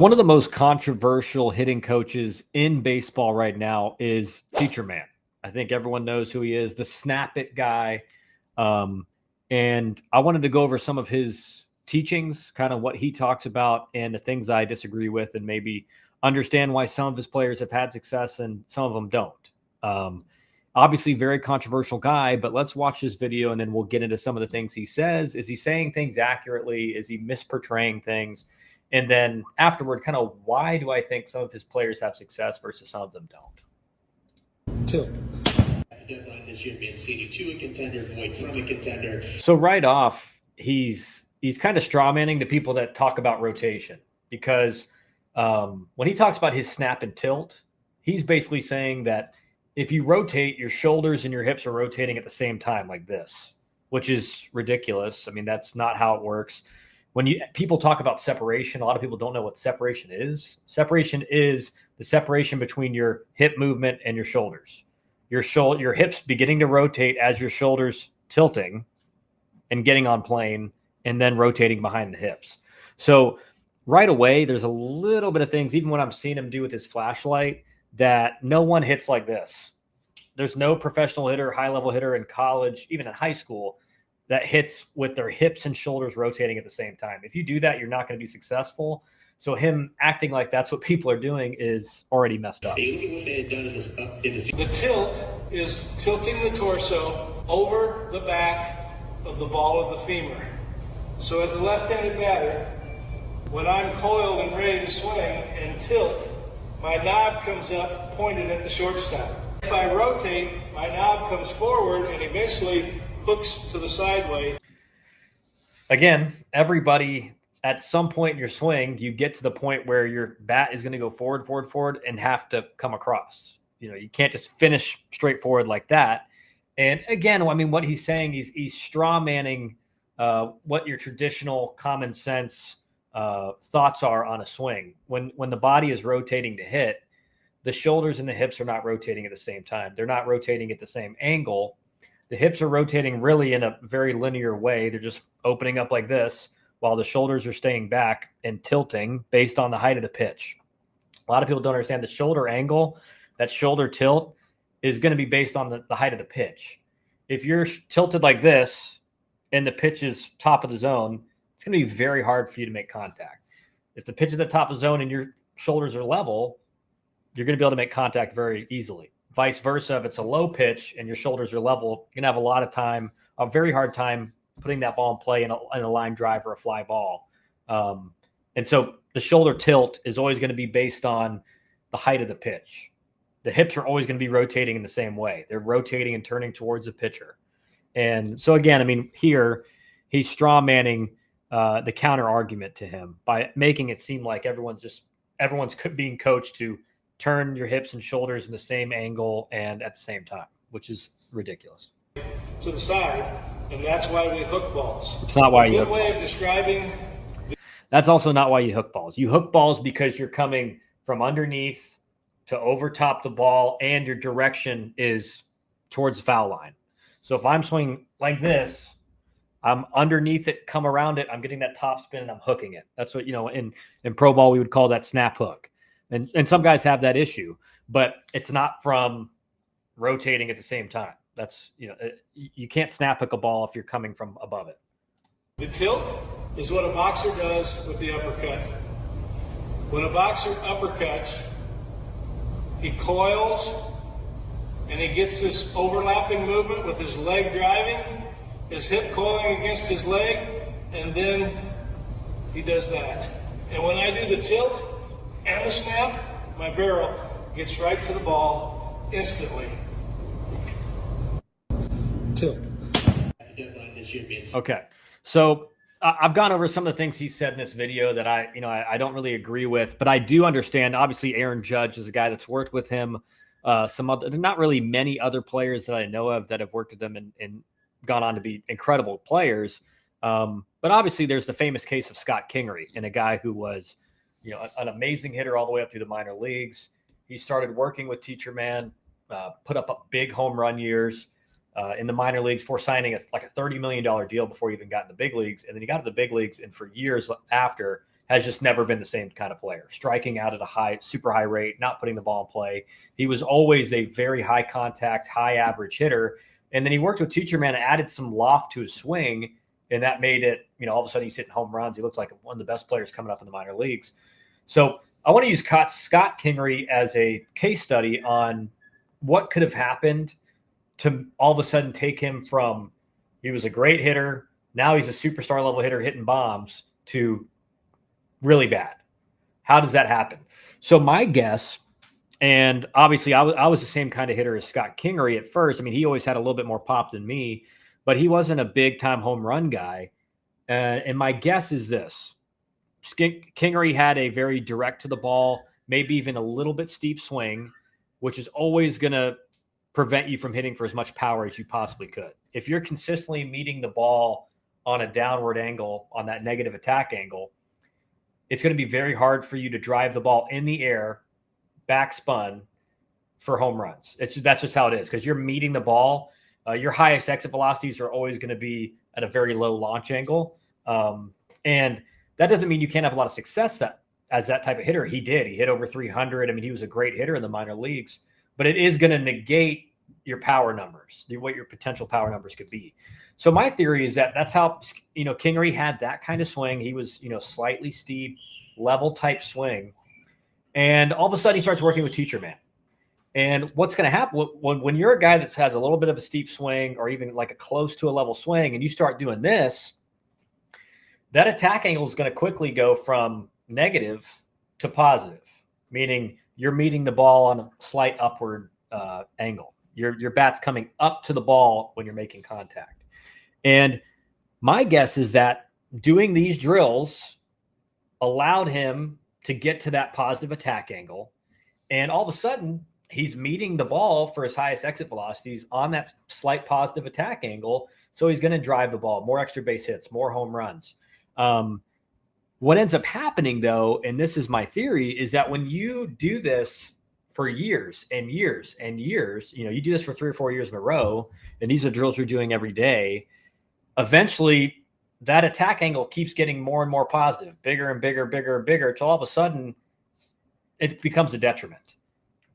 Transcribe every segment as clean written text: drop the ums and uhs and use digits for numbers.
One of the most controversial hitting coaches in baseball right now is Teacherman. I think everyone knows who he is, the snap it guy. And I wanted to go over some of his teachings, kind of what he talks about and the things I disagree with, and maybe understand why some of his players have had success and some of them don't. Obviously, very controversial guy, but let's watch this video and then we'll get into some of the things he says. Is he saying things accurately? Is he misportraying things? And then afterward, kind of why do I think some of his players have success versus some of them don't? Tilt. Deadline this year being seeded to a contender, void from a contender. So right off, he's kind of strawmanning the people that talk about rotation, because when he talks about his snap and tilt, he's basically saying that if you rotate, your shoulders and your hips are rotating at the same time like this, which is ridiculous. I mean, that's not how it works. When people talk about separation, a lot of people don't know what separation is. Separation is the separation between your hip movement and your shoulders. Your hips beginning to rotate as your shoulders tilting and getting on plane and then rotating behind the hips. So right away, there's a little bit of things, even when I'm seeing him do with his flashlight, that no one hits like this. There's no professional hitter, high-level hitter in college, even in high school, that hits with their hips and shoulders rotating at the same time. If you do that, you're not going to be successful. So him acting like that's what people are doing is already messed up. The tilt is tilting the torso over the back of the ball of the femur. So as a left-handed batter, when I'm coiled and ready to swing and tilt, my knob comes up pointed at the shortstop. If I rotate, my knob comes forward and eventually hooks to the sideway. Again, everybody at some point in your swing, you get to the point where your bat is going to go forward, and have to come across. You can't just finish straightforward like that. And again, I mean, what he's saying, he's straw manning what your traditional common sense thoughts are on a swing. When the body is rotating to hit, the shoulders and the hips are not rotating at the same time. They're not rotating at the same angle. The hips are rotating really in a very linear way. They're just opening up like this, while the shoulders are staying back and tilting based on the height of the pitch. A lot of people don't understand the shoulder angle. That shoulder tilt is going to be based on the height of the pitch. If you're tilted like this and the pitch is top of the zone, it's going to be very hard for you to make contact. If the pitch is at top of the zone and your shoulders are level, you're going to be able to make contact very easily. Vice versa, if it's a low pitch and your shoulders are level, you're going to have a very hard time putting that ball in play in a line drive or a fly ball. And so the shoulder tilt is always going to be based on the height of the pitch. The hips are always going to be rotating in the same way. They're rotating and turning towards the pitcher. And so again, I mean, here he's straw manning the counter argument to him by making it seem like everyone's being coached to turn your hips and shoulders in the same angle and at the same time, which is ridiculous. To the side, and that's why we hook balls. It's not why you hook balls. A good way of describing. That's also not why you hook balls. You hook balls because you're coming from underneath to overtop the ball, and your direction is towards the foul line. So if I'm swinging like this, I'm underneath it, come around it, I'm getting that top spin, and I'm hooking it. That's what, in pro ball we would call that snap hook. And some guys have that issue, but it's not from rotating at the same time. That's, you can't snap hook a ball if you're coming from above it. The tilt is what a boxer does with the uppercut. When a boxer uppercuts, he coils and he gets this overlapping movement with his leg driving, his hip coiling against his leg, and then he does that. And when I do the tilt and the snap, my barrel gets right to the ball instantly. Tilt. Okay, so I've gone over some of the things he said in this video that I don't really agree with, but I do understand. Obviously, Aaron Judge is a guy that's worked with him. Not really many other players that I know of that have worked with them and gone on to be incredible players. But obviously, there's the famous case of Scott Kingery, and a guy who was an amazing hitter all the way up through the minor leagues. He started working with Teacherman, put up big home run years in the minor leagues for signing a $30 million deal before he even got in the big leagues. And then he got to the big leagues, and for years after has just never been the same kind of player, striking out at a super high rate, not putting the ball in play. He was always a very high contact, high average hitter. And then he worked with Teacherman and added some loft to his swing. And that made it, all of a sudden he's hitting home runs. He looks like one of the best players coming up in the minor leagues. So I want to use Scott Kingery as a case study on what could have happened to all of a sudden take him from he was a great hitter, now he's a superstar level hitter hitting bombs, to really bad. How does that happen? So my guess, and obviously I was the same kind of hitter as Scott Kingery at first. I mean, he always had a little bit more pop than me, but he wasn't a big time home run guy. And my guess is this: Kingery had a very direct to the ball, maybe even a little bit steep swing, which is always going to prevent you from hitting for as much power as you possibly could. If you're consistently meeting the ball on a downward angle, on that negative attack angle, it's going to be very hard for you to drive the ball in the air, backspun, for home runs. That's just how it is, because you're meeting the ball. Your highest exit velocities are always going to be at a very low launch angle. And that doesn't mean you can't have a lot of success as that type of hitter. He did. He hit over 300. I mean, he was a great hitter in the minor leagues, but it is going to negate your power numbers, what your potential power numbers could be. So my theory is that that's how, Kingery had that kind of swing. He was, slightly steep, level type swing. And all of a sudden he starts working with Teacherman. And what's going to happen when you're a guy that has a little bit of a steep swing, or even like a close to a level swing, and you start doing this, that attack angle is going to quickly go from negative to positive, meaning you're meeting the ball on a slight upward angle. Your bat's coming up to the ball when you're making contact. And my guess is that doing these drills allowed him to get to that positive attack angle. And all of a sudden, he's meeting the ball for his highest exit velocities on that slight positive attack angle. So he's going to drive the ball, more extra base hits, more home runs. What ends up happening, though, and this is my theory, is that when you do this for years and years and years, you do this for 3 or 4 years in a row, and these are drills you're doing every day, eventually that attack angle keeps getting more and more positive, bigger and bigger, bigger and bigger, until all of a sudden it becomes a detriment.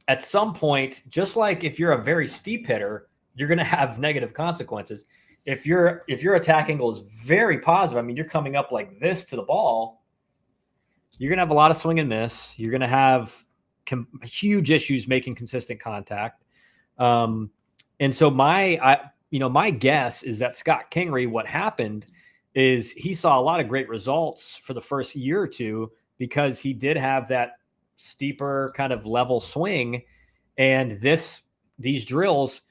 At some point, just like if you're a very steep hitter, you're going to have negative consequences. If your attack angle is very positive, I mean, you're coming up like this to the ball, you're going to have a lot of swing and miss. You're going to have huge issues making consistent contact. And so my guess is that Scott Kingery, what happened is he saw a lot of great results for the first year or two because he did have that steeper kind of level swing, and these drills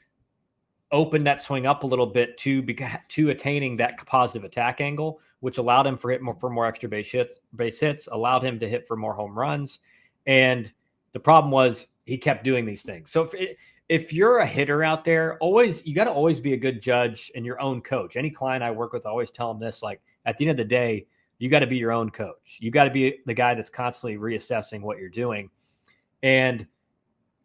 opened that swing up a little bit to attaining that positive attack angle, which allowed him for more extra base hits, allowed him to hit for more home runs. And the problem was he kept doing these things. So if you're a hitter out there, you got to always be a good judge and your own coach. Any client I work with, I always tell them this, like, at the end of the day, you got to be your own coach. You got to be the guy that's constantly reassessing what you're doing. And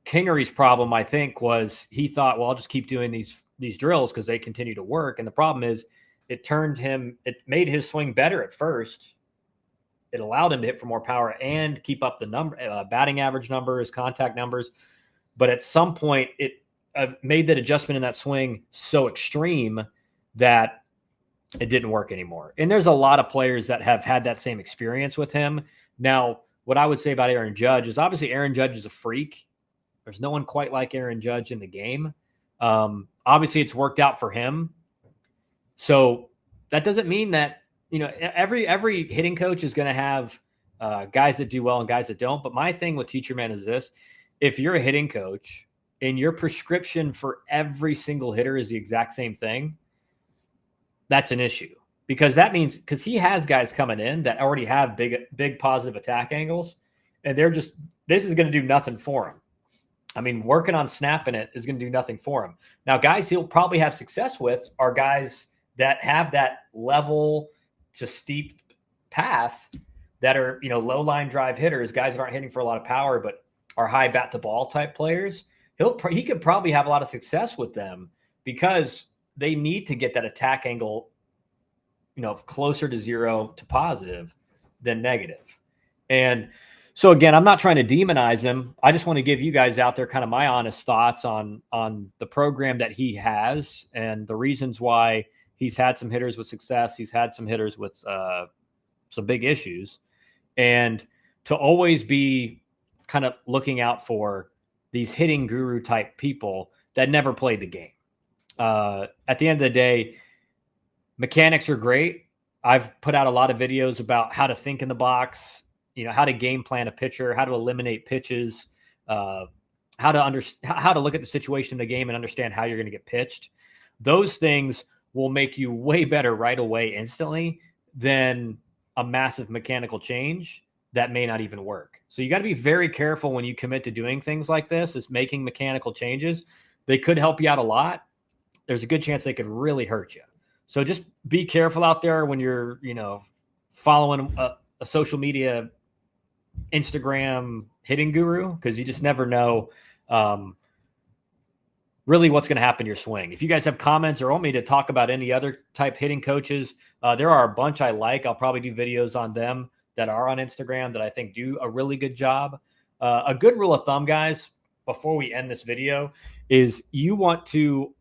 Kingery's problem, I think, was he thought, well, I'll just keep doing these drills because they continue to work. And the problem is it made his swing better at first. It allowed him to hit for more power and keep up the batting average numbers, contact numbers. But at some point, it made that adjustment in that swing so extreme that it didn't work anymore. And there's a lot of players that have had that same experience with him. Now, what I would say about Aaron Judge is obviously Aaron Judge is a freak. There's no one quite like Aaron Judge in the game. Obviously, it's worked out for him. So that doesn't mean that, every hitting coach is going to have guys that do well and guys that don't. But my thing with Teacherman is this: if you're a hitting coach and your prescription for every single hitter is the exact same thing, that's an issue, because he has guys coming in that already have big positive attack angles, and this is going to do nothing for him. I mean, working on snapping it is going to do nothing for him. Now, guys he'll probably have success with are guys that have that level to steep path, that are, low line drive hitters, guys that aren't hitting for a lot of power, but are high bat to ball type players. He could probably have a lot of success with them because they need to get that attack angle, closer to zero to positive than negative. And so again, I'm not trying to demonize him. I just want to give you guys out there kind of my honest thoughts on the program that he has and the reasons why he's had some hitters with success. He's had some hitters with some big issues, and to always be kind of looking out for these hitting guru type people that never played the game. At the end of the day, mechanics are great. I've put out a lot of videos about how to think in the box, how to game plan a pitcher, how to eliminate pitches, how to look at the situation in the game and understand how you're going to get pitched. Those things will make you way better right away instantly than a massive mechanical change that may not even work. So you got to be very careful when you commit to doing things like this, is making mechanical changes. They could help you out a lot. There's a good chance they could really hurt you. So just be careful out there when you're, following a social media, Instagram hitting guru, because you just never know really what's going to happen to your swing. If you guys have comments or want me to talk about any other type hitting coaches, there are a bunch I like. I'll probably do videos on them that are on Instagram that I think do a really good job. A good rule of thumb, guys, before we end this video, is the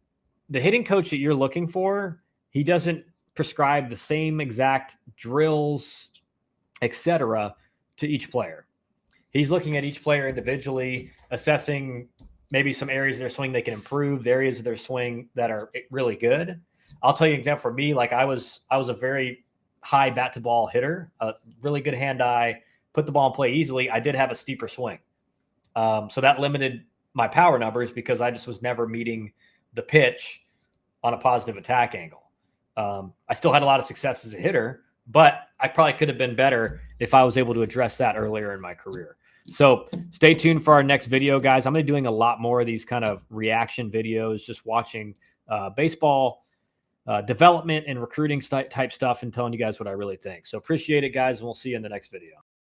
hitting coach that you're looking for, he doesn't prescribe the same exact drills, etc., to each player. He's looking at each player individually, assessing maybe some areas of their swing they can improve, the areas of their swing that are really good. I'll tell you an example for me. Like I was a very high bat to ball hitter, a really good hand eye, put the ball in play easily. I did have a steeper swing. So that limited my power numbers because I just was never meeting the pitch on a positive attack angle. I still had a lot of success as a hitter, but I probably could have been better if I was able to address that earlier in my career. So stay tuned for our next video, guys. I'm going to be doing a lot more of these kind of reaction videos, just watching baseball development and recruiting type stuff and telling you guys what I really think. So appreciate it, guys, and we'll see you in the next video.